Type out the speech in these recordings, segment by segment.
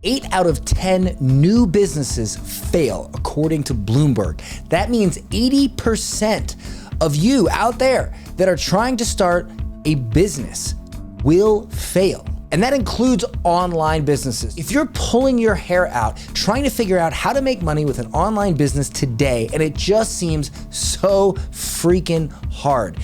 8 out of 10 new businesses fail, according to Bloomberg. That means 80% of you out there that are trying to start a business will fail. And that includes online businesses. If you're pulling your hair out, trying to figure out how to make money with an online business today, and it just seems so freaking hard,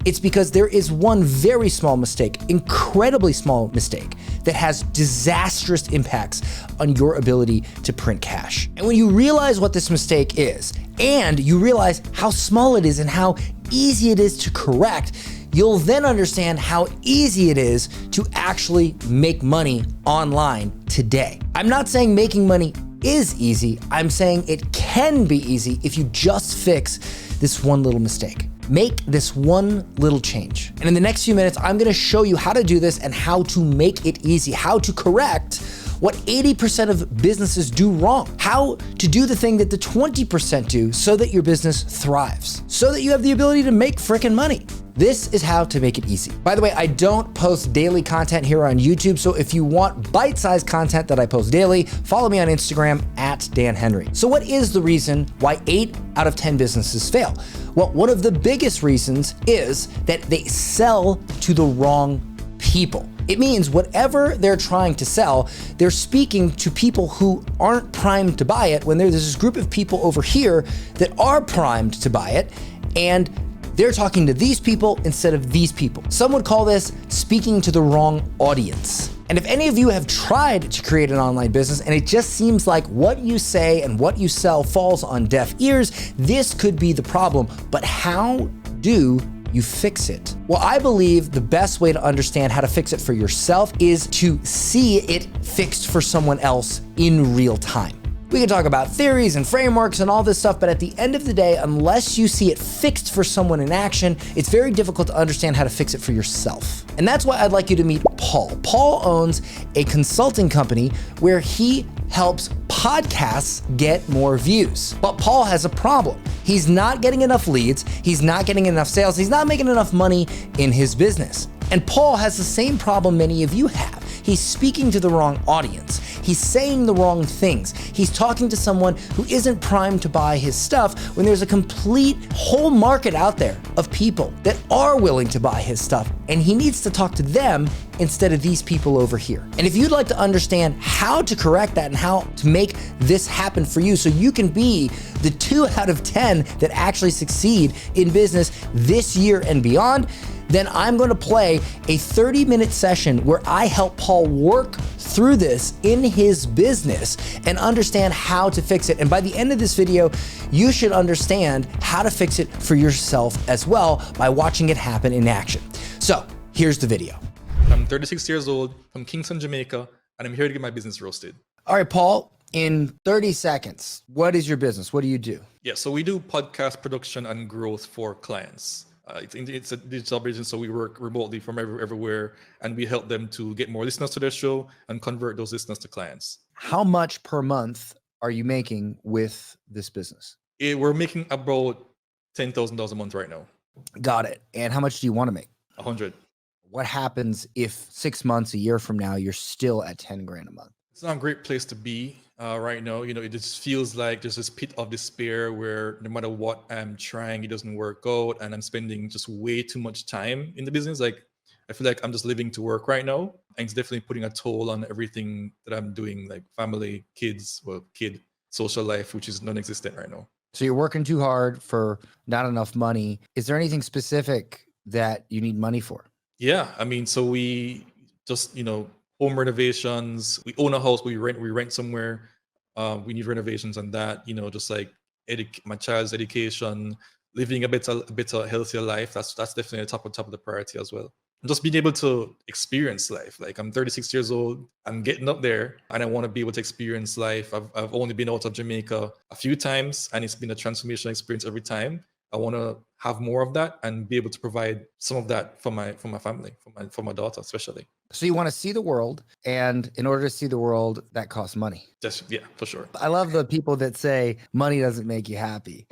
it's because there is one very small mistake, incredibly small mistake, that has disastrous impacts on your ability to print cash. And when you realize what this mistake is, and you realize how small it is and how easy it is to correct, you'll then understand how easy it is to actually make money online today. I'm not saying making money is easy. I'm saying it can be easy if you just fix this one little mistake. Make this one little change. And in the next few minutes, I'm gonna show you how to do this and how to make it easy, how to correct what 80% of businesses do wrong, how to do the thing that the 20% do so that your business thrives, so that you have the ability to make frickin' money. This is how to make it easy. By the way, I don't post daily content here on YouTube, so if you want bite-sized content that I post daily, follow me on Instagram at Dan Henry. So what is the reason why 8 out of 10 businesses fail? Well, one of the biggest reasons is that they sell to the wrong people. It means whatever they're trying to sell, they're speaking to people who aren't primed to buy it when there's this group of people over here that are primed to buy it, and they're talking to these people instead of these people. Some would call this speaking to the wrong audience. And if any of you have tried to create an online business and it just seems like what you say and what you sell falls on deaf ears, this could be the problem. But how do you fix it? Well, I believe the best way to understand how to fix it for yourself is to see it fixed for someone else in real time. We can talk about theories and frameworks and all this stuff, but at the end of the day, unless you see it fixed for someone in action, it's very difficult to understand how to fix it for yourself. And that's why I'd like you to meet Paul. Paul owns a consulting company where he helps podcasts get more views. But Paul has a problem. He's not getting enough leads, he's not getting enough sales, he's not making enough money in his business. And Paul has the same problem many of you have. He's speaking to the wrong audience. He's saying the wrong things. He's talking to someone who isn't primed to buy his stuff when there's a complete whole market out there of people that are willing to buy his stuff. And he needs to talk to them instead of these people over here. And if you'd like to understand how to correct that and how to make this happen for you so you can be the 2 out of 10 that actually succeed in business this year and beyond, then I'm going to play a 30-minute session where I help Paul work through this in his business and understand how to fix it. And by the end of this video, you should understand how to fix it for yourself as well by watching it happen in action. So here's the video. I'm 36 years old from Kingston, Jamaica, and I'm here to get my business roasted. All right, Paul, in 30 seconds, what is your business? What do you do? Yeah, so we do podcast production and growth for clients. It's a digital business, so we work remotely from everywhere, and we help them to get more listeners to their show and convert those listeners to clients. How much per month are you making with this business? We're making about $10,000 a month right now. Got it. And how much do you want to make? 100. What happens if 6 months, a year from now, you're still at 10 grand a month? It's not a great place to be right now. You know, it just feels like there's this pit of despair where no matter what I'm trying, it doesn't work out, and I'm spending just way too much time in the business. Like, I feel like I'm just living to work right now, and it's definitely putting a toll on everything that I'm doing, like family, kids, social life, which is non-existent right now. So you're working too hard for not enough money. Is there anything specific that you need money for? Yeah, I mean, so we just, home renovations. We own a house, we rent somewhere. We need renovations on that, just like my child's education, living a better, healthier life. That's definitely the top of the priority as well. And just being able to experience life. Like, I'm 36 years old, I'm getting up there, and I want to be able to experience life. I've only been out of Jamaica a few times, and it's been a transformational experience every time. I want to have more of that and be able to provide some of that for my family, for my daughter especially. So you want to see the world, and in order to see the world, that costs money. Yeah, for sure. I love the people that say money doesn't make you happy.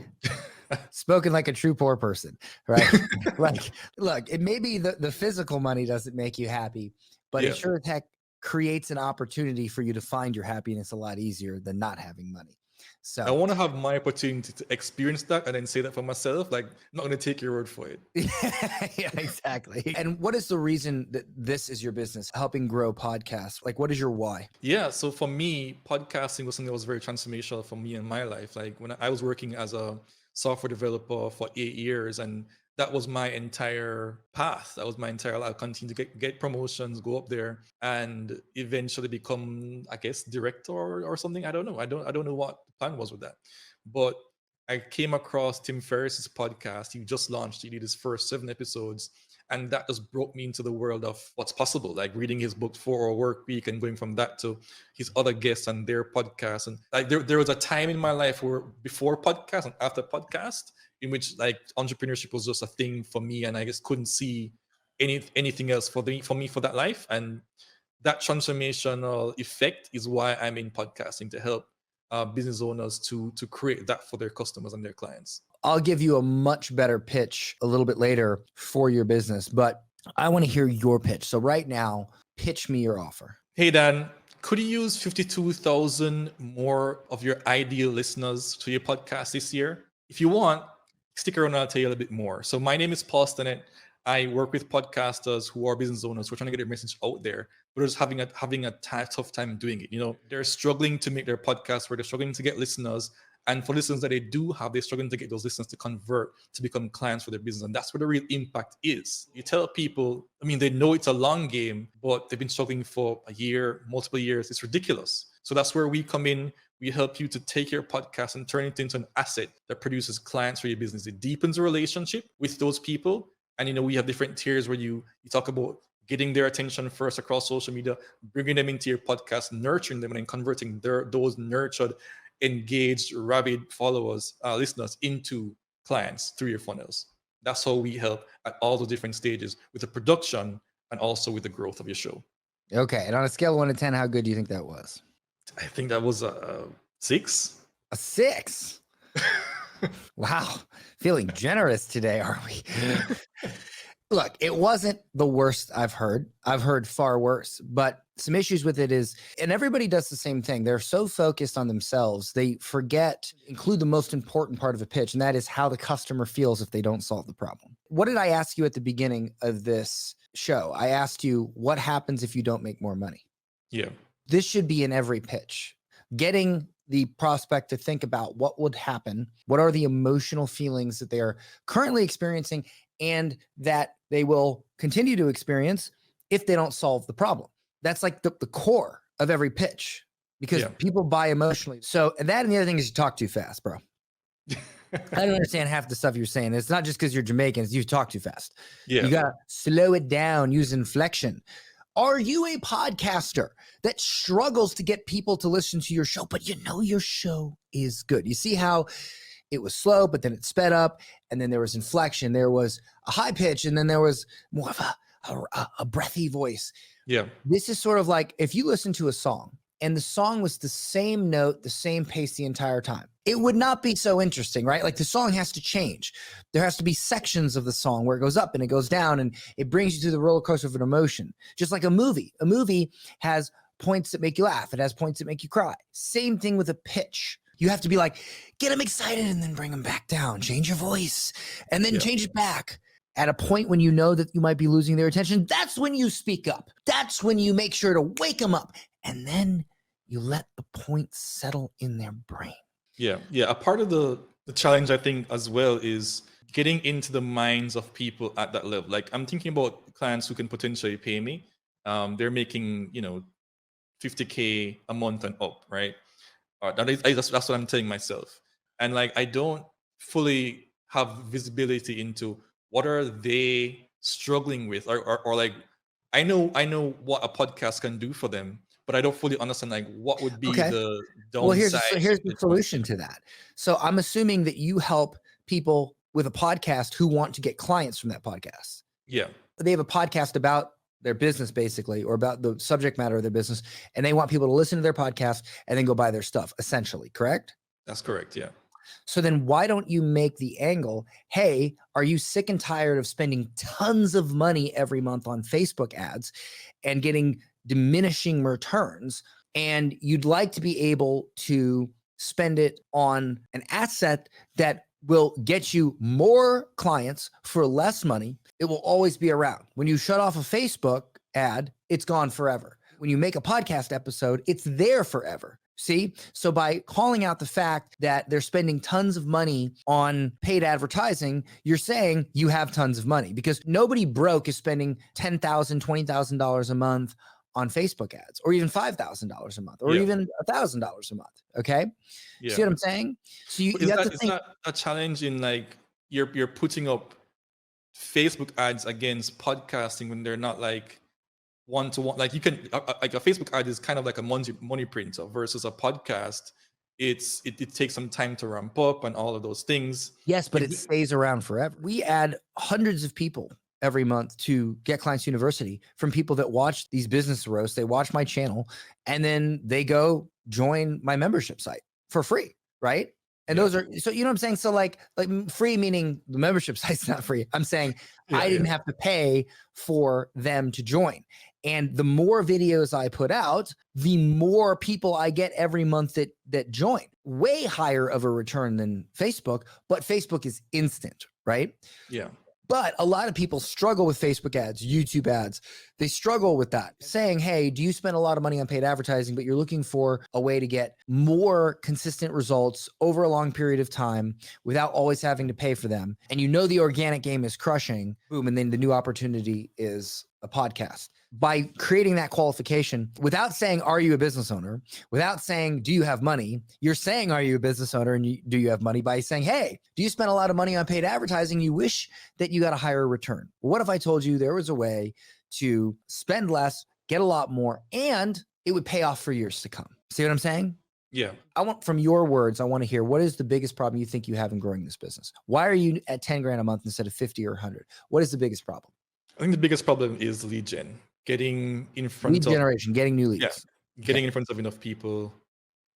Spoken like a true poor person, right? Like, look, it may be the physical money doesn't make you happy, but it sure as heck creates an opportunity for you to find your happiness a lot easier than not having money. I So want to have my opportunity to experience that and then say that for myself. Like, I'm not going to take your word for it. yeah, exactly. And what is the reason that this is your business, helping grow podcasts? Like, what is your why? Yeah. So for me, podcasting was something that was very transformational for me in my life. Like when I was working as a software developer for 8 years, and that was my entire path. That was my entire life. I continued to get promotions, go up there, and eventually become, I guess, director or something. I don't know. I don't know what the plan was with that. But I came across Tim Ferriss's podcast. He just launched. He did his first 7 episodes, and that just brought me into the world of what's possible. Like reading his book 4 Hour Work Week and going from that to his other guests and their podcasts. And like there was a time in my life where before podcast and after podcast in which like entrepreneurship was just a thing for me, and I just couldn't see anything else for me for that life. And that transformational effect is why I'm in podcasting, to help business owners to create that for their customers and their clients. I'll give you a much better pitch a little bit later for your business, but I want to hear your pitch. So right now, pitch me your offer. Hey Dan, could you use 52,000 more of your ideal listeners to your podcast this year? If you want, stick around and I'll tell you a little bit more. So my name is Paul Stennett. I work with podcasters who are business owners who are trying to get their message out there, but are just having a tough time doing it. You know, they're struggling to make their podcast, where they're struggling to get listeners. And for listeners that they do have, they're struggling to get those listeners to convert to become clients for their business. And that's where the real impact is. You tell people, I mean, they know it's a long game, but they've been struggling for a year, multiple years. It's ridiculous. So that's where we come in. We help you to take your podcast and turn it into an asset that produces clients for your business. It deepens a relationship with those people. And, you know, we have different tiers where you talk about getting their attention first across social media, bringing them into your podcast, nurturing them, and then converting those nurtured, engaged, rabid followers, listeners into clients through your funnels. That's how we help at all the different stages with the production and also with the growth of your show. Okay. And on a scale of 1 to 10, how good do you think that was? I think that was a 6. A 6. Wow. Feeling generous today, are we? Look, it wasn't the worst I've heard. I've heard far worse, but some issues with it is, and everybody does the same thing. They're so focused on themselves, they forget to include the most important part of a pitch, and that is how the customer feels if they don't solve the problem. What did I ask you at the beginning of this show? I asked you, what happens if you don't make more money? Yeah. This should be in every pitch. Getting the prospect to think about what would happen, what are the emotional feelings that they are currently experiencing and that they will continue to experience if they don't solve the problem. That's like the core of every pitch, because people buy emotionally. So, and that and the other thing is you talk too fast, bro. I don't understand half the stuff you're saying. It's not just because you're Jamaican, it's you talk too fast. Yeah. You got to slow it down, use inflection. Are you a podcaster that struggles to get people to listen to your show, but you know your show is good? You see how it was slow, but then it sped up, and then there was inflection. There was a high pitch, and then there was more of a breathy voice. Yeah. This is sort of like if you listen to a song and the song was the same note, the same pace the entire time, it would not be so interesting, right? Like the song has to change. There has to be sections of the song where it goes up and it goes down and it brings you through the roller coaster of an emotion. Just like a movie. A movie has points that make you laugh. It has points that make you cry. Same thing with a pitch. You have to be like, get them excited and then bring them back down. Change your voice and then change it back. At a point when you know that you might be losing their attention, that's when you speak up. That's when you make sure to wake them up. And then you let the points settle in their brain. Yeah. A part of the challenge, I think, as well, is getting into the minds of people at that level. Like I'm thinking about clients who can potentially pay me. They're making, $50K a month and up, right? That's what I'm telling myself. And like, I don't fully have visibility into what are they struggling with, or like, I know what a podcast can do for them, but I don't fully understand like what would be the downside. Well, here's the solution to that. So I'm assuming that you help people with a podcast who want to get clients from that podcast. Yeah. They have a podcast about their business basically, or about the subject matter of their business, and they want people to listen to their podcast and then go buy their stuff, essentially, correct? That's correct, yeah. So then why don't you make the angle, hey, are you sick and tired of spending tons of money every month on Facebook ads and getting diminishing returns, and you'd like to be able to spend it on an asset that will get you more clients for less money. It will always be around. When you shut off a Facebook ad, it's gone forever. When you make a podcast episode, it's there forever. See? So by calling out the fact that they're spending tons of money on paid advertising, you're saying you have tons of money, because nobody broke is spending $10,000, $20,000 a month on Facebook ads, or even $5,000 a month, or even $1,000 a month. Okay. See what I'm saying? So you have to think. Is that a challenge in, like, you're putting up Facebook ads against podcasting when they're not like one-to-one? Like, you can, like, a Facebook ad is kind of like a money printer, versus a podcast. It takes some time to ramp up and all of those things. Yes, but it stays around forever. We add hundreds of people every month to Get Clients University from people that watch these business roasts. They watch my channel, and then they go join my membership site for free, right? And those are, so you know what I'm saying? So like free meaning the membership site's not free. I'm saying I didn't have to pay for them to join. And the more videos I put out, the more people I get every month that join. Way higher of a return than Facebook, but Facebook is instant, right? Yeah. But a lot of people struggle with Facebook ads, YouTube ads. They struggle with that, saying, hey, do you spend a lot of money on paid advertising, but you're looking for a way to get more consistent results over a long period of time without always having to pay for them. And you know the organic game is crushing, boom, and then the new opportunity is a podcast. By creating that qualification, without saying, are you a business owner? Without saying, do you have money? You're saying, are you a business owner and do you have money? By saying, hey, do you spend a lot of money on paid advertising? You wish that you got a higher return. Well, what if I told you there was a way to spend less, get a lot more, and it would pay off for years to come? See what I'm saying? Yeah. I want, from your words, I want to hear, what is the biggest problem you think you have in growing this business? Why are you at 10 grand a month instead of 50 or 100? What is the biggest problem? I think the biggest problem is lead gen. Getting in front lead generation, getting new leads. Yeah, getting in front of enough people,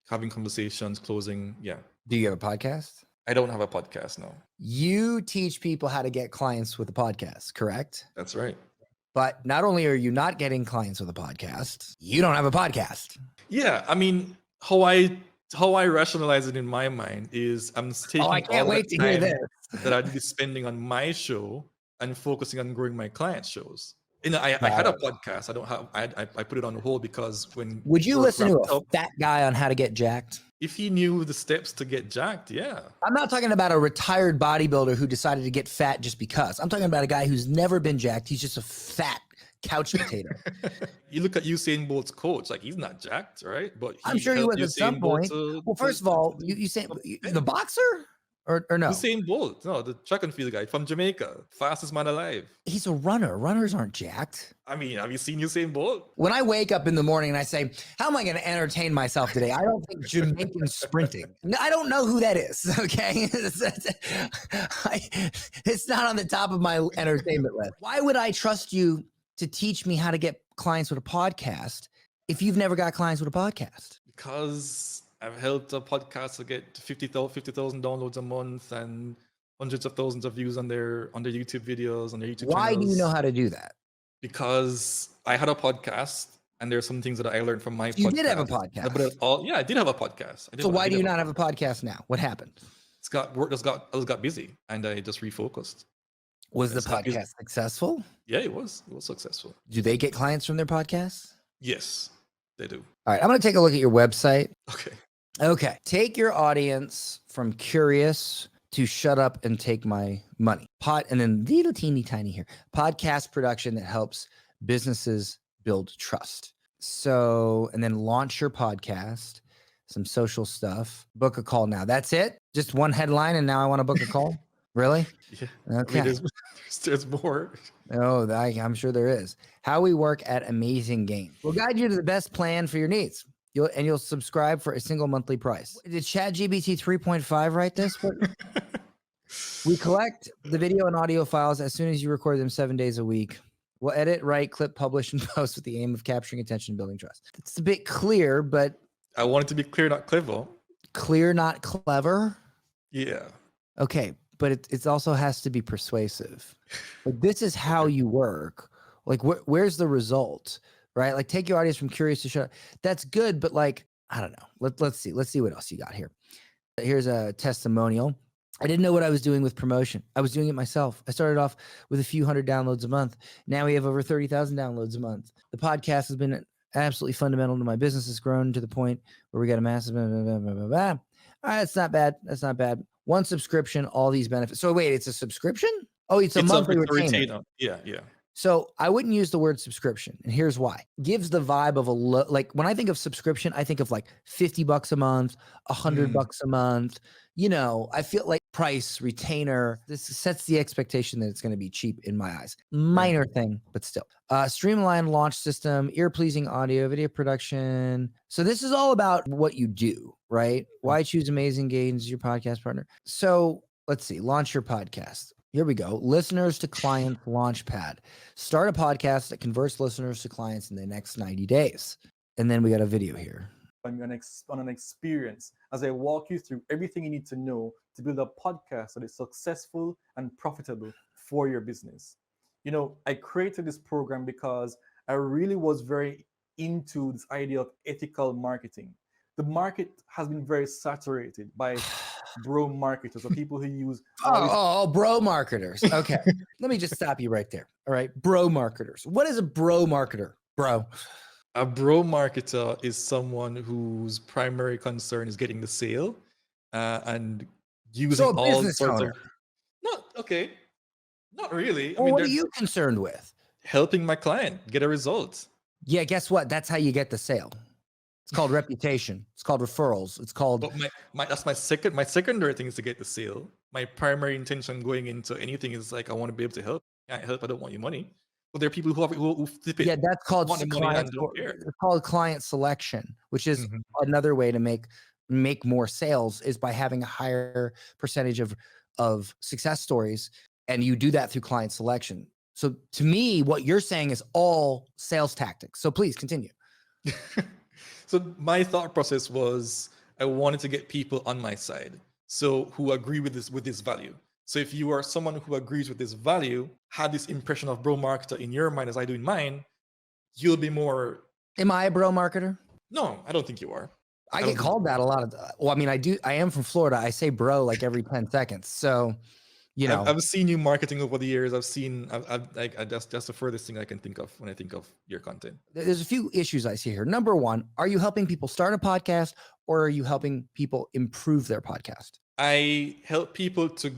having conversations, closing. Yeah. Do you have a podcast? I don't have a podcast, no. You teach people how to get clients with a podcast, correct? That's right. But not only are you not getting clients with a podcast, you don't have a podcast. Yeah, I mean, how I rationalize it in my mind is I'm taking I can't wait to hear this. that I'd be spending on my show and focusing on growing my clients' shows. You know, I had a podcast. I put it on hold because when would you listen to a fat guy on how to get jacked? If he knew the steps to get jacked, yeah. I'm not talking about a retired bodybuilder who decided to get fat just because. I'm talking about a guy who's never been jacked. He's just a fat couch potato. You look at Usain Bolt's coach, like, he's not jacked, right? But I'm sure he was at some point. Well, first of all, you say the boxer? Or no? Usain Bolt, no, the track and field guy from Jamaica, fastest man alive. He's a runner. Runners aren't jacked. I mean, have you seen Usain Bolt? When I wake up in the morning and I say, how am I going to entertain myself today? I don't think Jamaican sprinting. I don't know who that is, okay? It's not on the top of my entertainment list. Why would I trust you to teach me how to get clients with a podcast if you've never got clients with a podcast? Because I've helped a podcast to get 50,000 downloads a month and hundreds of thousands of views on their YouTube videos, on their YouTube Why channels. do you know how to do that? Because I had a podcast, and there are some things that I learned from my podcast. You did have a podcast. But I did have a podcast. So why do you not have a podcast now? What happened? I just got busy, and I just refocused. Was the podcast successful? Yeah, it was. It was successful. Do they get clients from their podcasts? Yes, they do. All right, I'm going to take a look at your website. Okay. Take your audience from curious to shut up and take my money. And then little teeny tiny here. Podcast production that helps businesses build trust. So, and then launch your podcast, some social stuff, book a call now. That's it? Just one headline and now I want to book a call? Really? Yeah. Okay. I mean, there's more. Oh, I'm sure there is. How we work at Amazing Game. We'll guide you to the best plan for your needs. You'll subscribe for a single monthly price. Did ChatGPT 3.5 write this? We collect the video and audio files as soon as you record them 7 days a week. We'll edit, write, clip, publish, and post with the aim of capturing attention and building trust. It's a bit clear, but... I want it to be clear, not clever. Clear, not clever? Yeah. Okay, but it also has to be persuasive. Like, this is how you work. Like, where's the result? right? Like take your audience from curious to shut. That's good, but like, I don't know. Let's see what else you got here. Here's a testimonial. I didn't know what I was doing with promotion. I was doing it myself. I started off with a few hundred downloads a month. Now we have over 30,000 downloads a month. The podcast has been absolutely fundamental to my business. Has grown to the point where we got a massive blah, blah, blah, blah, blah. All right, that's not bad. That's not bad. One subscription, all these benefits. So wait, it's a subscription? Oh, it's a monthly retainer. Yeah. So I wouldn't use the word subscription, and here's why. Gives the vibe of like when I think of subscription, I think of like $50 a month, $100 a month. You know, I feel like price retainer. This sets the expectation that it's going to be cheap in my eyes. Minor thing, but still. Streamlined launch system, ear-pleasing audio, video production. So this is all about what you do, right? Why choose 𝐴𝐚𝐧 as your podcast partner? So let's see. Launch your podcast. Here we go. Listeners to clients launchpad. Start a podcast that converts listeners to clients in the next 90 days. And then we got a video here. On an experience as I walk you through everything you need to know to build a podcast that is successful and profitable for your business. You know, I created this program because I really was very into this idea of ethical marketing. The market has been very saturated by bro marketers or people who use bro marketers. Okay. Let me just stop you right there. All right. Bro marketers. What is a bro marketer, bro? A bro marketer is someone whose primary concern is getting the sale and using all sorts of. Not really. Well, what are you concerned with? Helping my client get a result. Yeah, guess what? That's how you get the sale. It's called reputation. It's called referrals. It's called. But that's my secondary thing is to get the sale. My primary intention going into anything is like I want to be able to help. I help. I don't want your money. But there are people who flip it. Yeah, that's called it's called client selection, which is another way to make more sales is by having a higher percentage of success stories, and you do that through client selection. So to me, what you're saying is all sales tactics. So please continue. So my thought process was I wanted to get people on my side, so who agree with this value. So if you are someone who agrees with this value, had this impression of bro marketer in your mind as I do in mine, you'll be more. Am I a bro marketer? No, I don't think you are. I get called that a lot of. Well, I mean, I am from Florida. I say bro like every 10 seconds. So, you know, I've seen you marketing over the years. That's the furthest thing I can think of when I think of your content. There's a few issues I see here. Number one, are you helping people start a podcast or are you helping people improve their podcast? I help people to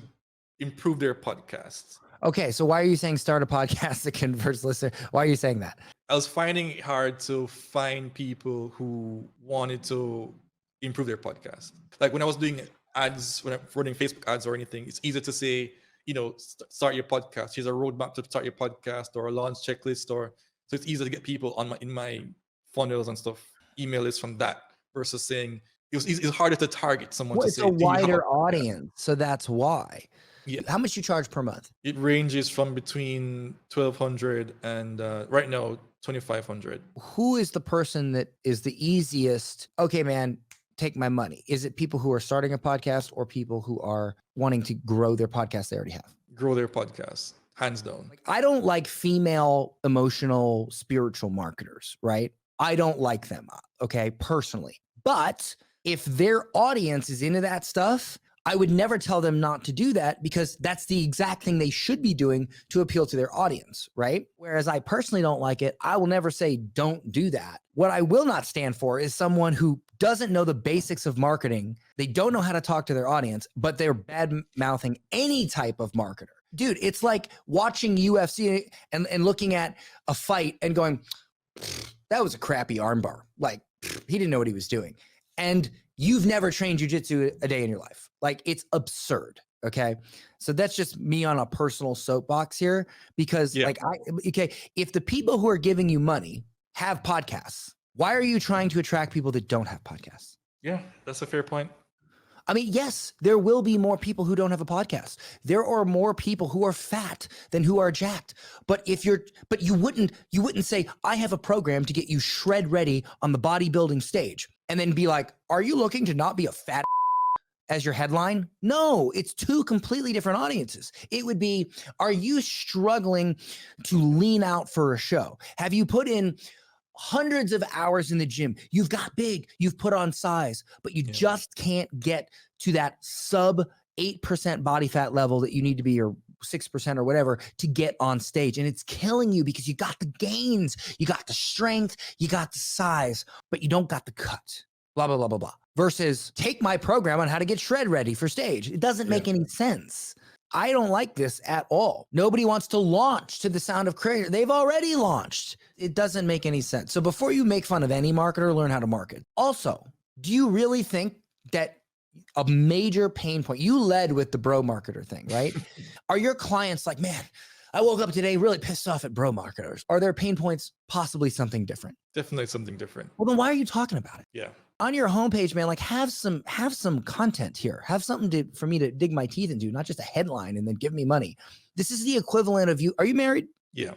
improve their podcasts. Okay, so why are you saying start a podcast that converts listeners? Why are you saying that? I was finding it hard to find people who wanted to improve their podcast. Like when I was doing ads, when I'm running Facebook ads or anything, it's easy to say, you know, start your podcast. Here's a roadmap to start your podcast or a launch checklist, so it's easy to get people in my funnels and stuff, email lists from that versus saying it's harder to target someone. It's a wider audience, so that's why. Yeah. How much you charge per month? It ranges from between $1,200 and right now $2,500. Who is the person that is the easiest? Okay, man, take my money. Is it people who are starting a podcast or people who are wanting to grow their podcast they already have? Grow their podcast, hands down. I don't like female emotional spiritual marketers, right? I don't like them, okay, personally. But if their audience is into that stuff, I would never tell them not to do that because that's the exact thing they should be doing to appeal to their audience, right? Whereas I personally don't like it. I will never say don't do that. What I will not stand for is someone who doesn't know the basics of marketing. They don't know how to talk to their audience, but they're bad mouthing any type of marketer. Dude, it's like watching UFC and looking at a fight and going, that was a crappy armbar. Like he didn't know what he was doing. And you've never trained jujitsu a day in your life. Like it's absurd. Okay. So that's just me on a personal soapbox here because if the people who are giving you money have podcasts, why are you trying to attract people that don't have podcasts? Yeah, that's a fair point. I mean, yes, there will be more people who don't have a podcast. There are more people who are fat than who are jacked. But you wouldn't say, I have a program to get you shred ready on the bodybuilding stage and then be like, are you looking to not be a fat as your headline? No, it's two completely different audiences. It would be, are you struggling to lean out for a show? Have you put in hundreds of hours in the gym. You've got big, you've put on size, but you just can't get to that sub 8% body fat level that you need to be, or 6% or whatever, to get on stage. And it's killing you because you got the gains, you got the strength, you got the size, but you don't got the cut. Blah, blah, blah, blah, blah. Versus take my program on how to get shred ready for stage. It doesn't make any sense. I don't like this at all. Nobody wants to launch to the sound of creator. They've already launched. It doesn't make any sense. So before you make fun of any marketer, learn how to market. Also, do you really think that a major pain point, you led with the bro marketer thing, right? Are your clients like, man, I woke up today really pissed off at bro marketers? Are their pain points possibly something different? Definitely something different. Well, then why are you talking about it? Yeah. On your homepage, man, like have some content here. Have something for me to dig my teeth into, not just a headline and then give me money. This is the equivalent of you. Are you married? Yeah.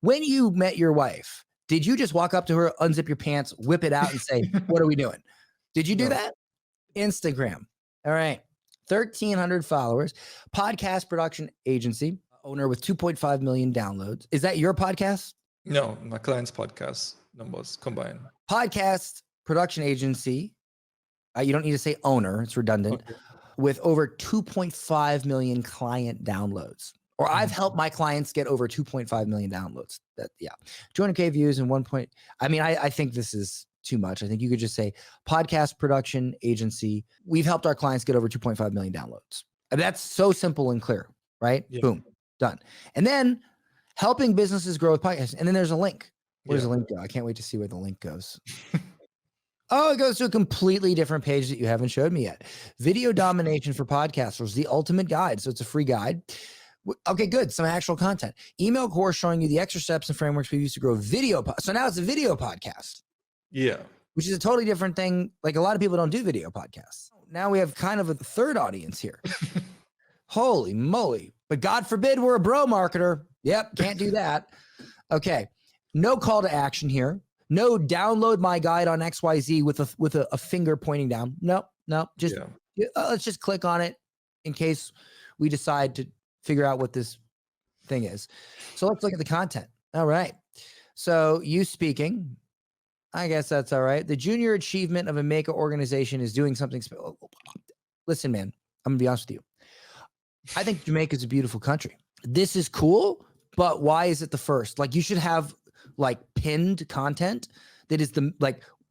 When you met your wife, did you just walk up to her, unzip your pants, whip it out and say, what are we doing? Did you do that? Instagram. All right. 1,300 followers, podcast production agency, owner with 2.5 million downloads. Is that your podcast? No, my client's podcast numbers combined. Podcast production agency. You don't need to say owner. It's redundant. Okay. With over 2.5 million client downloads. Or I've helped my clients get over 2.5 million downloads. 200K views and 1 point. I mean, I think this is too much. I think you could just say podcast production agency. We've helped our clients get over 2.5 million downloads. And that's so simple and clear, right? Yeah. Boom, done. And then helping businesses grow with podcasts. And then there's a link. Where's the link go? I can't wait to see where the link goes. Oh, it goes to a completely different page that you haven't showed me yet. Video domination for podcasters, the ultimate guide. So it's a free guide. Okay, good. Some actual content. Email course showing you the extra steps and frameworks we use to grow video. So now it's a video podcast. Yeah. Which is a totally different thing. Like a lot of people don't do video podcasts. Now we have kind of a third audience here. Holy moly. But God forbid we're a bro marketer. Yep, can't do that. Okay. No call to action here. No download my guide on XYZ with a finger pointing down. No, just let's just click on it in case we decide to figure out what this thing is. So let's look at the content. All right. So you speaking, I guess that's all right. The junior achievement of a maker organization is doing something. Listen, man, I'm gonna be honest with you. I think Jamaica is a beautiful country. This is cool, but why is it the first? Like you should have like pinned content that is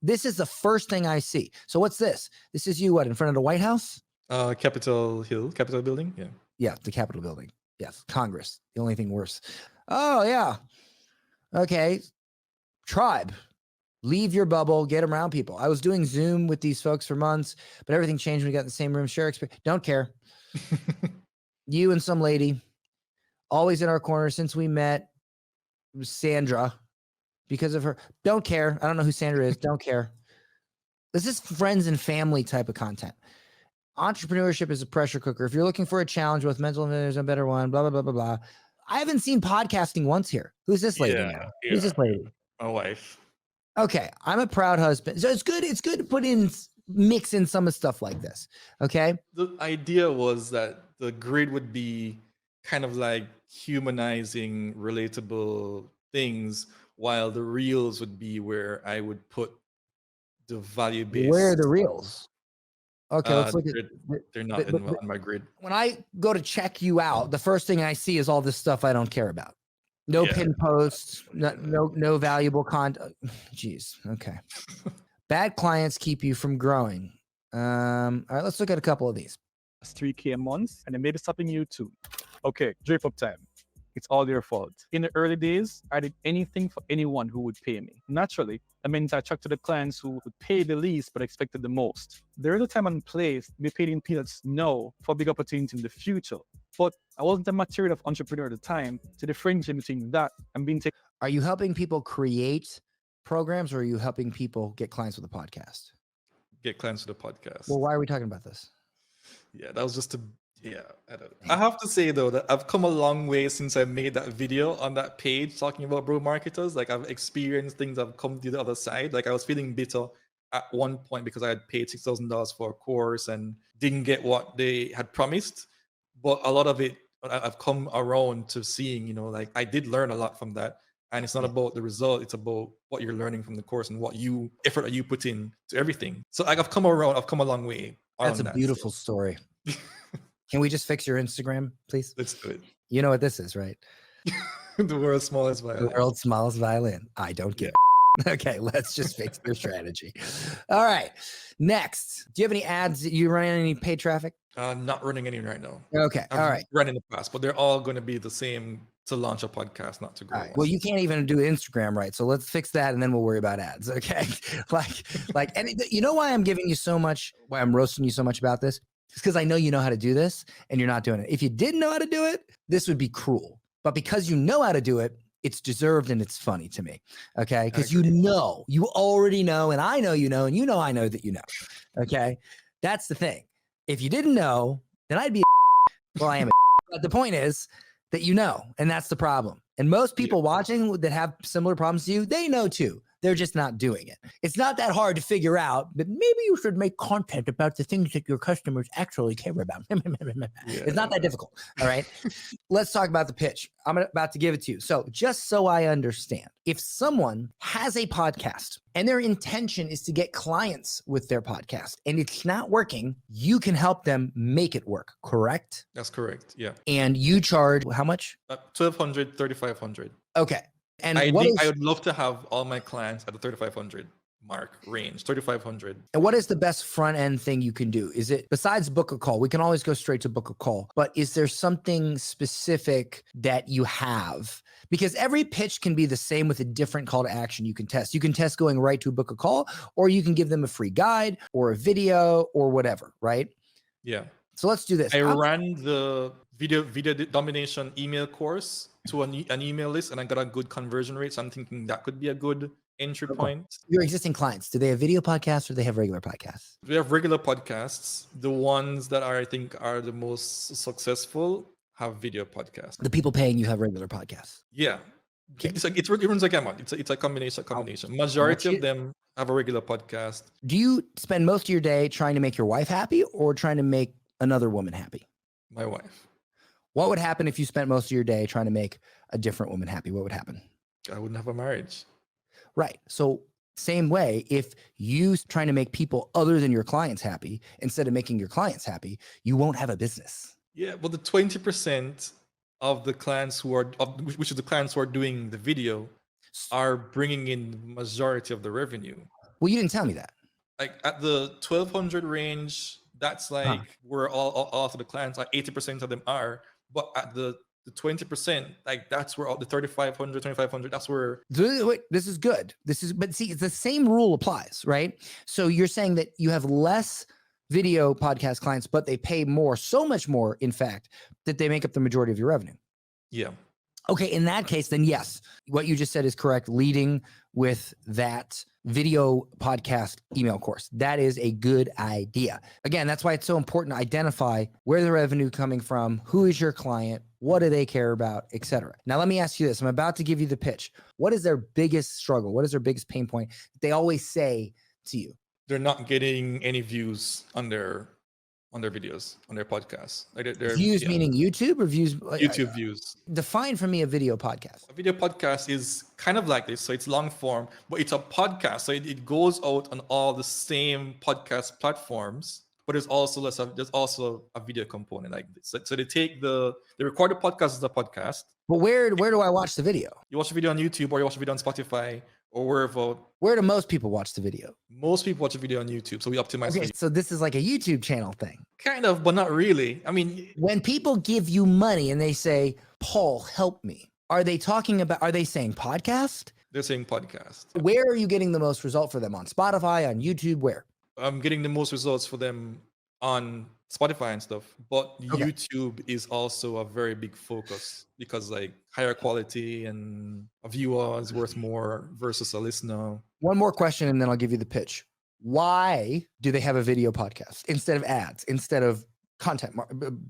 this is the first thing I see. So what's this? This is you, what, in front of the White House? Capitol building. Yeah. Yeah. The Capitol building. Yes. Congress. The only thing worse. Oh yeah. Okay. Tribe. Leave your bubble, get around people. I was doing Zoom with these folks for months, but everything changed when we got in the same room. Share experience. Don't care. You and some lady, always in our corner since we met. Sandra, because of her. Don't care. I don't know who Sandra is. Don't care. This is friends and family type of content. Entrepreneurship is a pressure cooker. If you're looking for a challenge with mental, there's a better one. Blah, blah, blah, blah, blah. I haven't seen podcasting once here. Who's this lady? Yeah. Who's this lady? My wife. Okay. I'm a proud husband. So it's good. It's good to mix in some of stuff like this. Okay. The idea was that the grid would be kind of like humanizing relatable things, while the reels would be where I would put the value based. Where are the reels? Okay, let's look at. They're not on my grid. When I go to check you out, the first thing I see is all this stuff I don't care about. No pin posts, no valuable content. Jeez. Okay. Bad clients keep you from growing. All right, let's look at a couple of these. 3K a month, and it may be stopping you too. Okay, drip up time. It's all your fault. In the early days, I did anything for anyone who would pay me. Naturally, that means I attracted the clients who would pay the least but expected the most. There is a time and place to be paid in peanuts now for big opportunity in the future. But I wasn't a material of entrepreneur at the time to differentiate between that and being taken. Are you helping people create programs, or are you helping people get clients with a podcast? Get clients with a podcast. Well, why are we talking about this? Yeah, that was just I have to say though that I've come a long way since I made that video on that page talking about bro marketers. Like I've experienced things, I've come to the other side. Like I was feeling bitter at one point because I had paid $6,000 for a course and didn't get what they had promised. But a lot of it, I've come around to seeing, like I did learn a lot from that. And it's not about the result, it's about what you're learning from the course and what effort that you put in to everything. So like I've come a long way. That's a beautiful story. Can we just fix your Instagram, please? Let's do it. You know what this is, right? The world's smallest violin. The world's smallest violin. I don't get it. Okay, let's just fix your strategy. All right. Next, do you have any ads? You running any paid traffic? Not running any right now. Okay. I've all right. run in the past, but they're all going to be the same to launch a podcast, not to grow. Right. Well, you can't even do Instagram right. So let's fix that and then we'll worry about ads. Okay. And you know why I'm giving you so much, why I'm roasting you so much about this? It's because I know you know how to do this and you're not doing it. If you didn't know how to do it, this would be cruel. But because you know how to do it, it's deserved and it's funny to me. Okay. Because you already know, and I know you know, and you know I know that you know. Okay. That's the thing. If you didn't know, then I'd be well, I am but the point is that you know, and that's the problem. And most people watching that have similar problems to you, they know too. They're just not doing it. It's not that hard to figure out, but maybe you should make content about the things that your customers actually care about. It's not that difficult. All right. Let's talk about the pitch. I'm about to give it to you. So just so I understand, if someone has a podcast and their intention is to get clients with their podcast and it's not working, you can help them make it work, correct? That's correct. Yeah. And you charge how much? $1,200, $3,500. Okay. And I would love to have all my clients at the 3,500 mark range, 3,500. And what is the best front end thing you can do? Is it besides book a call? We can always go straight to book a call, but is there something specific that you have? Because every pitch can be the same with a different call to action you can test. You can test going right to book a call, or you can give them a free guide or a video or whatever, right? Yeah. So let's do this. I ran the video domination email course to an email list and I got a good conversion rate. So I'm thinking that could be a good entry point. Your existing clients, do they have video podcasts or they have regular podcasts? We have regular podcasts. The ones that I think are the most successful have video podcasts. The people paying you have regular podcasts. Yeah. Okay. It runs a gamut. It's a combination. Majority of them have a regular podcast. Do you spend most of your day trying to make your wife happy or trying to make another woman happy? My wife. What would happen if you spent most of your day trying to make a different woman happy? What would happen? I wouldn't have a marriage. Right. So same way, if you trying to make people other than your clients happy, instead of making your clients happy, you won't have a business. Yeah, but the 20% of the clients which is the clients who are doing the video are bringing in the majority of the revenue. Well, you didn't tell me that. Like at the 1,200 range, that's like where all of the clients, like 80% of them are. But at the 20%, like that's where all the 3,500, 2,500, that's where. Wait, this is good. But see, it's the same rule applies, right? So you're saying that you have less video podcast clients, but they pay more, so much more, in fact, that they make up the majority of your revenue. Yeah. Okay, in that case, then yes, what you just said is correct. Leading with that video podcast email course. That is a good idea. Again, that's why it's so important to identify where the revenue coming from, who is your client, what do they care about, etc. Now, let me ask you this. I'm about to give you the pitch. What is their biggest struggle? What is their biggest pain point that they always say to you? They're not getting any views on their videos, on their podcasts. Like they're views meaning YouTube or views? YouTube views. Define for me a video podcast. A video podcast is kind of like this. So it's long form, but it's a podcast. So it goes out on all the same podcast platforms, but there's also a video component like this. So they record the podcast as a podcast. But where do I watch the video? You watch the video on YouTube or you watch the video on Spotify or wherever. Where do most people watch the video? Most people watch a video on YouTube, so we optimize. Okay, so this is like a YouTube channel thing. Kind of, but not really. I mean, when people give you money and they say, "Paul, help me," are they saying podcast? They're saying podcast. Where are you getting the most result for them? On Spotify, on YouTube, where? I'm getting the most results for them on Spotify and stuff, but YouTube is also a very big focus because like higher quality and a viewer is worth more versus a listener. One more question and then I'll give you the pitch. Why do they have a video podcast instead of ads, instead of content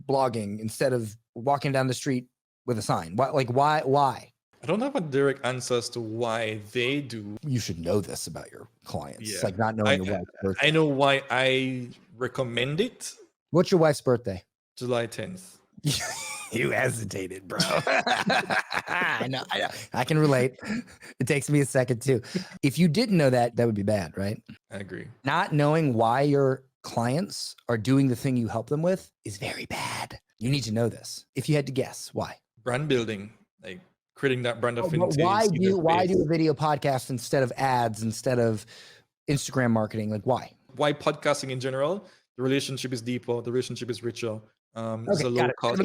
blogging, instead of walking down the street with a sign? Why? I don't have a direct answer as to why they do. You should know this about your clients. Yeah. Like not knowing your wife's birthday. I know why I recommend it. What's your wife's birthday? July 10th. You hesitated, bro. I know. I can relate. It takes me a second too. If you didn't know that, that would be bad, right? I agree. Not knowing why your clients are doing the thing you help them with is very bad. You need to know this. If you had to guess, why? Brand building, like creating that brand But affinity. why seeing do their face. a video podcast instead of ads, instead of Instagram marketing? Like why? Why podcasting in general? The relationship is deeper. The relationship is richer. It's a Okay, low got it. cost.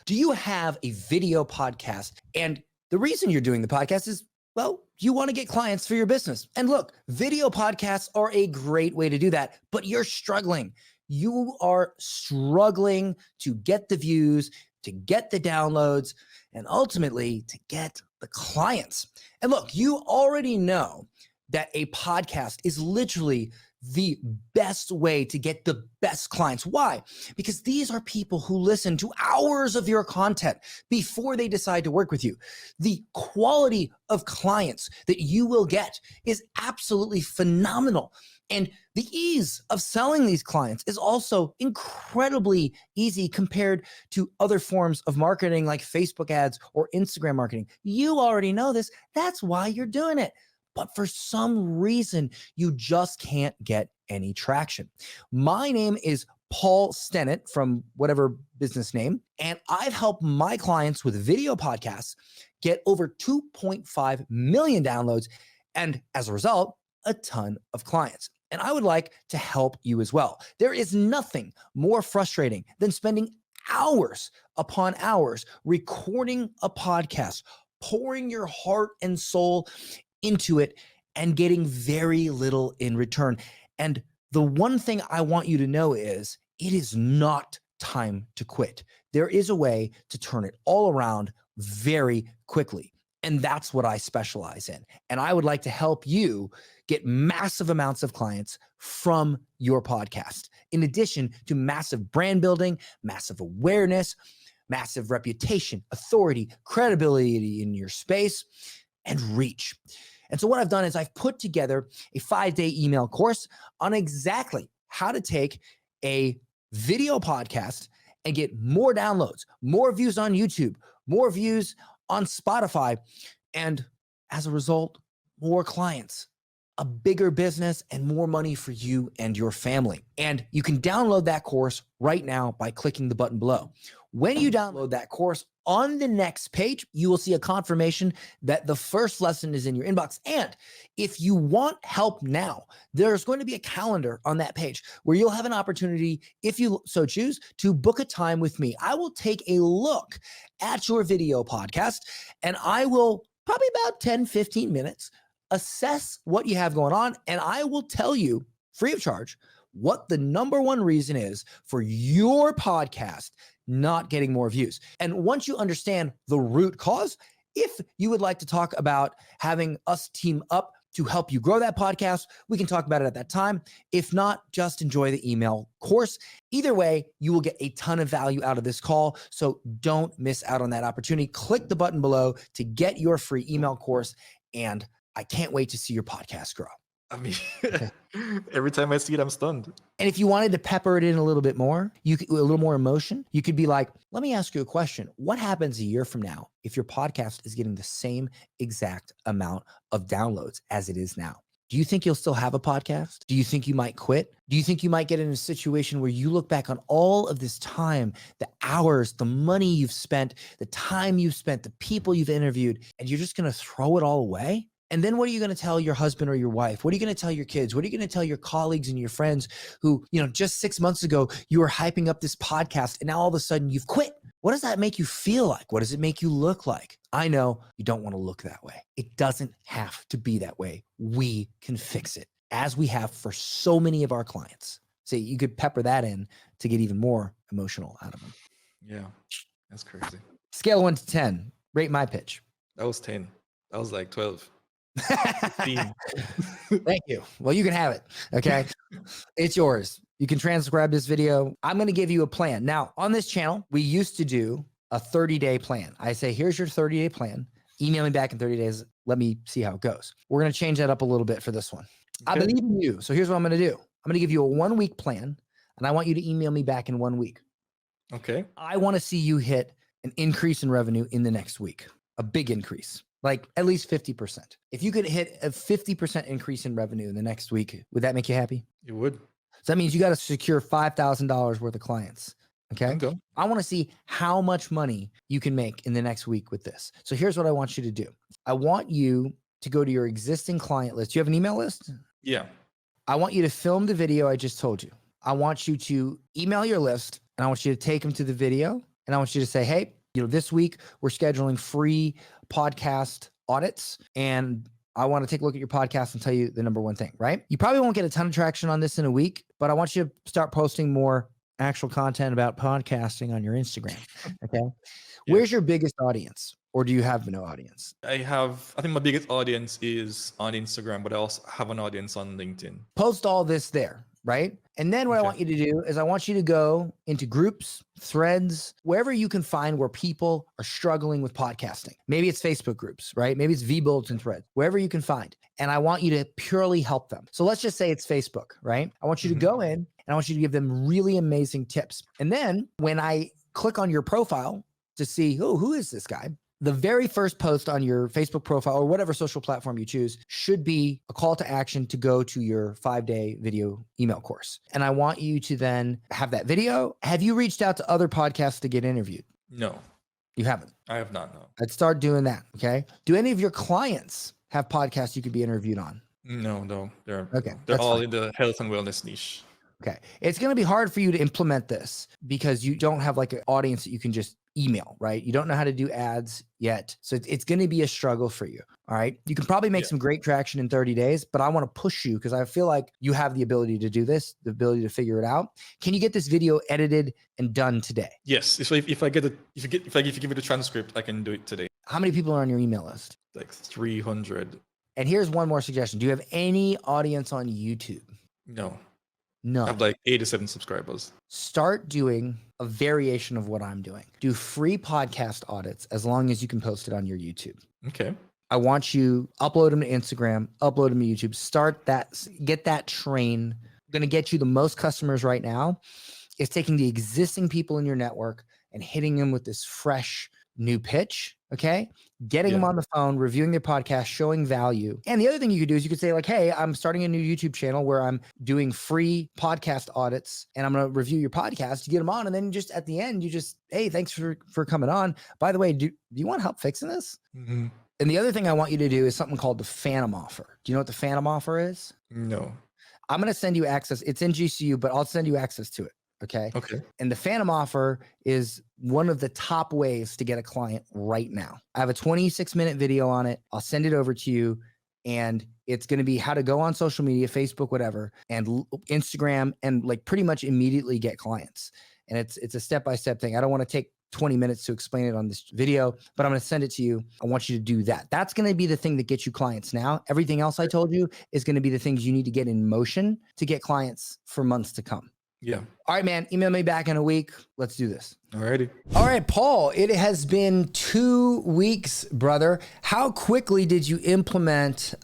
Do you have a video podcast? And the reason you're doing the podcast is, well, you want to get clients for your business. And look, video podcasts are a great way to do that, but you're struggling. You are struggling to get the views, to get the downloads, and ultimately to get the clients. And look, you already know that a podcast is literally the best way to get the best clients. Why? Because these are people who listen to hours of your content before they decide to work with you. The quality of clients that you will get is absolutely phenomenal. And the ease of selling these clients is also incredibly easy compared to other forms of marketing like Facebook ads or Instagram marketing. You already know this. That's why you're doing it. But for some reason, you just can't get any traction. My name is Paul Stennett from whatever business name, and I've helped my clients with video podcasts get over 2.5 million downloads, and as a result, a ton of clients. And I would like to help you as well. There is nothing more frustrating than spending hours upon hours recording a podcast, pouring your heart and soul into it and getting very little in return. And the one thing I want you to know is it is not time to quit. There is a way to turn it all around very quickly. And that's what I specialize in. And I would like to help you get massive amounts of clients from your podcast, in addition to massive brand building, massive awareness, massive reputation, authority, credibility in your space, and reach. And so what I've done is I've put together a 5-day email course on exactly how to take a video podcast and get more downloads, more views on YouTube, more views on Spotify, and as a result, more clients, a bigger business, and more money for you and your family. And you can download that course right now by clicking the button below. When you download that course, on the next page, you will see a confirmation that the first lesson is in your inbox. And if you want help now, there's going to be a calendar on that page where you'll have an opportunity, if you so choose, to book a time with me. I will take a look at your video podcast, and I will probably about 10, 15 minutes assess what you have going on, and I will tell you free of charge what the number one reason is for your podcast not getting more views. And once you understand the root cause, if you would like to talk about having us team up to help you grow that podcast, we can talk about it at that time. If not, just enjoy the email course. Either way, you will get a ton of value out of this call. So don't miss out on that opportunity. Click the button below to get your free email course. And I can't wait to see your podcast grow. I mean, every time I see it, I'm stunned. And if you wanted to pepper it in a little bit more, a little more emotion, you could be like, let me ask you a question. What happens a year from now if your podcast is getting the same exact amount of downloads as it is now? Do you think you'll still have a podcast? Do you think you might quit? Do you think you might get in a situation where you look back on all of this time, the hours, the money you've spent, the time you've spent, the people you've interviewed, and you're just going to throw it all away? And then what are you going to tell your husband or your wife? What are you going to tell your kids? What are you going to tell your colleagues and your friends who, just 6 months ago, you were hyping up this podcast and now all of a sudden you've quit? What does that make you feel like? What does it make you look like? I know you don't want to look that way. It doesn't have to be that way. We can fix it, as we have for so many of our clients. So you could pepper that in to get even more emotional out of them. Yeah, that's crazy. Scale 1 to 10, rate my pitch. That was 10. That was like 12. Thank you. Well, you can have it. Okay. It's yours. You can transcribe this video. I'm going to give you a plan. Now, on this channel, we used to do a 30-day plan. I say, here's your 30-day plan. Email me back in 30 days. Let me see how it goes. We're going to change that up a little bit for this one. Okay. I believe in you. So here's what I'm going to do. I'm going to give you a 1-week plan, and I want you to email me back in 1 week. Okay. I want to see you hit an increase in revenue in the next week, a big increase, like at least 50%. If you could hit a 50% increase in revenue in the next week, would that make you happy? It would. So that means you got to secure $5,000 worth of clients. Okay. Okay. I want to see how much money you can make in the next week with this. So here's what I want you to do. I want you to go to your existing client list. You have an email list? Yeah. I want you to film the video I just told you. I want you to email your list and I want you to take them to the video. And I want you to say, hey, this week we're scheduling free podcast audits. And I want to take a look at your podcast and tell you the number one thing, right? You probably won't get a ton of traction on this in a week, but I want you to start posting more actual content about podcasting on your Instagram. Okay. Yeah. Where's your biggest audience? Or do you have no audience? I think my biggest audience is on Instagram, but I also have an audience on LinkedIn. Post all this there, right? And then what I want you to do is I want you to go into groups, threads, wherever you can find where people are struggling with podcasting. Maybe it's Facebook groups, right? Maybe it's V-Bulletin threads, wherever you can find. And I want you to purely help them. So let's just say it's Facebook, right? I want you to go in and I want you to give them really amazing tips. And then when I click on your profile to see, oh, who is this guy? The very first post on your Facebook profile or whatever social platform you choose should be a call to action to go to your 5-day video email course. And I want you to then have that video. Have you reached out to other podcasts to get interviewed? No. You haven't? I have not, no. I'd start doing that, okay? Do any of your clients have podcasts you could be interviewed on? No. They're that's all fine. in the health and wellness niche. Okay. It's going to be hard for you to implement this because you don't have like an audience that you can just email, right? You don't know how to do ads yet. So it's going to be a struggle for you. All right. You can probably make some great traction in 30 days, but I want to push you because I feel like you have the ability to do this, the ability to figure it out. Can you get this video edited and done today? Yes. So if you give me the transcript, I can do it today. How many people are on your email list? Like 300. And here's one more suggestion. Do you have any audience on YouTube? No. No. I have like 87 subscribers. Start doing a variation of what I'm doing. Do free podcast audits as long as you can post it on your YouTube. Okay. I want you upload them to Instagram, upload them to YouTube, start that, get that train. Going to get you the most customers right now is taking the existing people in your network and hitting them with this fresh new pitch. Okay. Getting them on the phone, reviewing their podcast, showing value. And the other thing you could do is you could say like, hey, I'm starting a new YouTube channel where I'm doing free podcast audits and I'm going to review your podcast. You get them on. And then just at the end, you just, hey, thanks for coming on. By the way, do you want help fixing this? Mm-hmm. And the other thing I want you to do is something called the Phantom Offer. Do you know what the Phantom Offer is? No. I'm going to send you access. It's in GCU, but I'll send you access to it. Okay. And the Phantom Offer is one of the top ways to get a client right now. I have a 26-minute video on it. I'll send it over to you. And it's going to be how to go on social media, Facebook, whatever, and Instagram, and like pretty much immediately get clients. And it's a step-by-step thing. I don't want to take 20 minutes to explain it on this video, but I'm going to send it to you. I want you to do that. That's going to be the thing that gets you clients now. Everything else I told you is going to be the things you need to get in motion to get clients for months to come. Yeah. All right, man. Email me back in a week. Let's do this. Alrighty. All right, Paul, it has been 2 weeks, brother. How quickly did you implement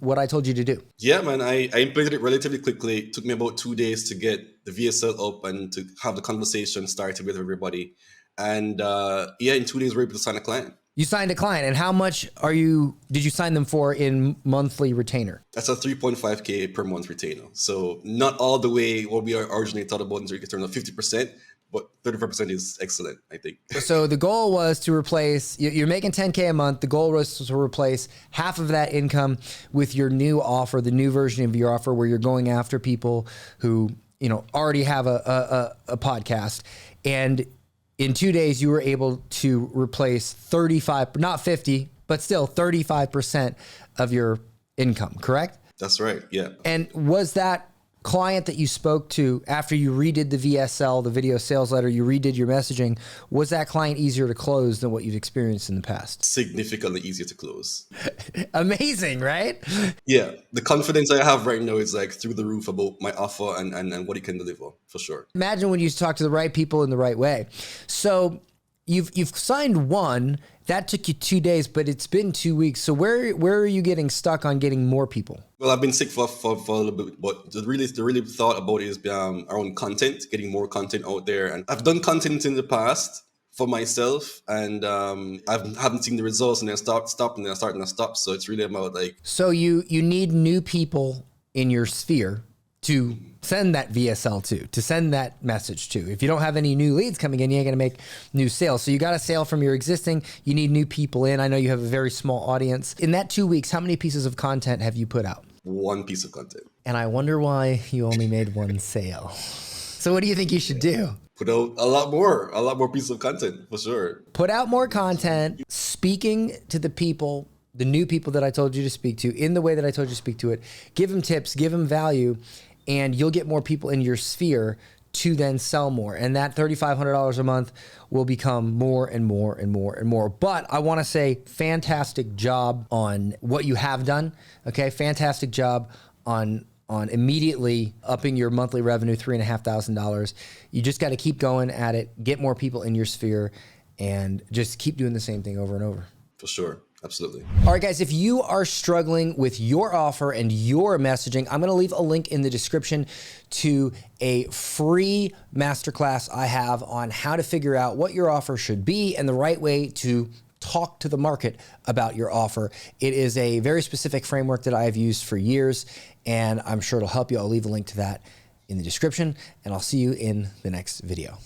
what I told you to do? Yeah, man, I implemented it relatively quickly. It took me about 2 days to get the VSL up and to have the conversation started with everybody. And in 2 days, we were able to sign a client. You signed a client. And how much did you sign them for in monthly retainer? That's a 3.5K per month retainer. So not all the way what we originally thought about in terms of 50%, but 35% is excellent, I think. So the goal was to replace, you're making 10K a month. The goal was to replace half of that income with your new offer, the new version of your offer where you're going after people who, already have a podcast. And in 2 days, you were able to replace 35, not 50, but still 35% of your income, correct? That's right, yeah. And was that client that you spoke to after you redid the VSL, the video sales letter, you redid your messaging, was that client easier to close than what you've experienced in the past? Significantly easier to close. Amazing, right? Yeah, the confidence I have right now is like through the roof about my offer and what it can deliver, for sure. Imagine when you talk to the right people in the right way. So you've signed one. That took you 2 days, but it's been 2 weeks. So where are you getting stuck on getting more people? Well, I've been sick for a little bit, but the really thought about it is our own content, getting more content out there. And I've done content in the past for myself, and I haven't seen the results, and then stop, and then start and then stop. So it's really about like. So you need new people in your sphere to send that VSL to send that message to. If you don't have any new leads coming in, you ain't gonna make new sales. So you got a sale from your existing, you need new people in. I know you have a very small audience. In that 2 weeks, how many pieces of content have you put out? One piece of content. And I wonder why you only made one sale. So what do you think you should do? Put out a lot more pieces of content, for sure. Put out more content, speaking to the people, the new people that I told you to speak to, in the way that I told you to speak to it. Give them tips, give them value, and you'll get more people in your sphere to then sell more. And that $3,500 a month will become more and more and more and more. But I want to say fantastic job on what you have done. Okay, fantastic job on immediately upping your monthly revenue, $3,500. You just got to keep going at it, get more people in your sphere, and just keep doing the same thing over and over. For sure. Absolutely. All right, guys, if you are struggling with your offer and your messaging, I'm going to leave a link in the description to a free masterclass I have on how to figure out what your offer should be and the right way to talk to the market about your offer. It is a very specific framework that I have used for years, and I'm sure it'll help you. I'll leave a link to that in the description, and I'll see you in the next video.